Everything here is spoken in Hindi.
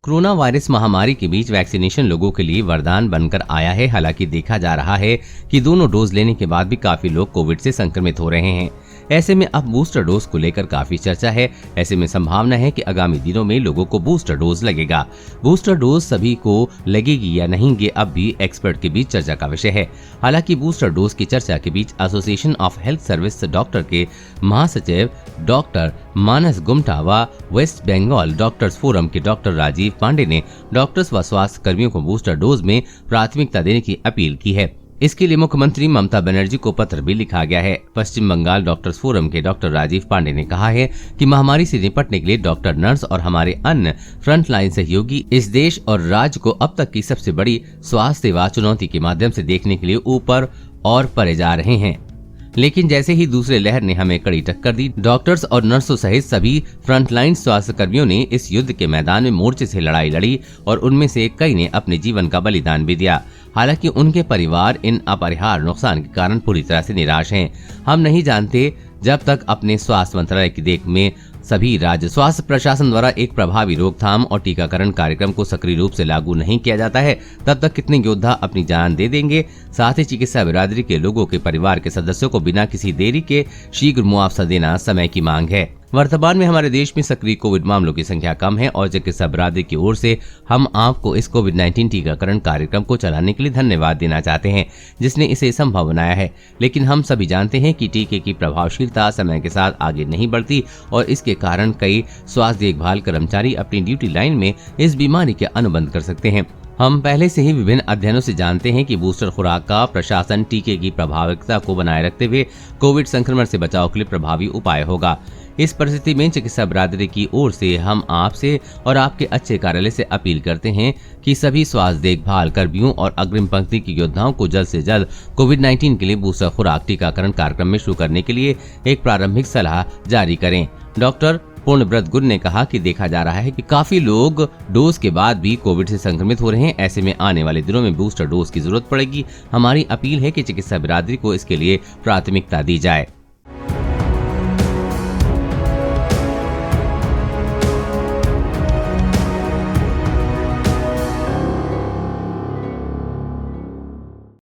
कोरोना वायरस महामारी के बीच वैक्सीनेशन लोगों के लिए वरदान बनकर आया है। हालांकि देखा जा रहा है कि दोनों डोज लेने के बाद भी काफी लोग कोविड से संक्रमित हो रहे हैं। ऐसे में अब बूस्टर डोज को लेकर काफी चर्चा है। ऐसे में संभावना है कि आगामी दिनों में लोगों को बूस्टर डोज लगेगा। बूस्टर डोज सभी को लगेगी या नहीं, ये अब भी एक्सपर्ट के बीच चर्चा का विषय है। हालांकि बूस्टर डोज की चर्चा के बीच association of health service doctor के महासचिव डॉक्टर मानस गुमटा व वेस्ट बंगाल डॉक्टर्स फोरम के डॉक्टर राजीव पांडे ने डॉक्टर्स व स्वास्थ्य कर्मियों को बूस्टर डोज में प्राथमिकता देने की अपील की है। इसके लिए मुख्यमंत्री ममता बनर्जी को पत्र भी लिखा गया है। पश्चिम बंगाल डॉक्टर्स फोरम के डॉक्टर राजीव पांडे ने कहा है कि महामारी से निपटने के लिए डॉक्टर, नर्स और हमारे अन्य फ्रंटलाइन सहयोगी इस देश और राज्य को अब तक की सबसे बड़ी स्वास्थ्य सेवा चुनौती के माध्यम से देखने के लिए ऊपर और परे जा रहे हैं। लेकिन जैसे ही दूसरे लहर ने हमें कड़ी टक्कर दी, डॉक्टर्स और नर्सों सहित सभी फ्रंटलाइन स्वास्थ्य कर्मियों ने इस युद्ध के मैदान में मोर्चे से लड़ाई लड़ी और उनमें से कई ने अपने जीवन का बलिदान भी दिया। हालांकि उनके परिवार इन अपरिहार्य नुकसान के कारण पूरी तरह से निराश हैं। हम नहीं जानते जब तक अपने स्वास्थ्य मंत्रालय की देख में सभी राज्य स्वास्थ्य प्रशासन द्वारा एक प्रभावी रोकथाम और टीकाकरण कार्यक्रम को सक्रिय रूप से लागू नहीं किया जाता है, तब तक कितने योद्धा अपनी जान दे देंगे। साथ ही चिकित्सा बिरादरी के लोगों के परिवार के सदस्यों को बिना किसी देरी के शीघ्र मुआवजा देना समय की मांग है। वर्तमान में हमारे देश में सक्रिय कोविड मामलों की संख्या कम है और चिकित्सा बिरादरी की ओर से हम आपको इस कोविड-19 टीकाकरण कार्यक्रम को चलाने के लिए धन्यवाद देना चाहते हैं, जिसने इसे संभव बनाया है। लेकिन हम सभी जानते हैं कि टीके की प्रभावशीलता समय के साथ आगे नहीं बढ़ती और इसके कारण कई स्वास्थ्य देखभाल कर्मचारी अपनी ड्यूटी लाइन में इस बीमारी के अनुबंध कर सकते हैं। हम पहले से ही विभिन्न अध्ययनों से जानते हैं कि बूस्टर खुराक का प्रशासन टीके की प्रभावकता को बनाए रखते हुए कोविड संक्रमण से बचाव के लिए प्रभावी उपाय होगा। इस परिस्थिति में चिकित्सा बिरादरी की ओर से हम आपसे और आपके अच्छे कार्यालय से अपील करते हैं कि सभी स्वास्थ्य देखभाल कर्मियों और अग्रिम पंक्ति के योद्धाओं को जल्द से जल्द कोविड-19 के लिए बूस्टर खुराक टीकाकरण कार्यक्रम में शुरू करने के लिए एक प्रारंभिक सलाह जारी करें। डॉक्टर पूर्णब्रत गुर ने कहा कि देखा जा रहा है कि काफी लोग डोज के बाद भी कोविड से संक्रमित हो रहे हैं। ऐसे में आने वाले दिनों में बूस्टर डोज की जरूरत पड़ेगी। हमारी अपील है कि चिकित्सा बिरादरी को इसके लिए प्राथमिकता दी जाए।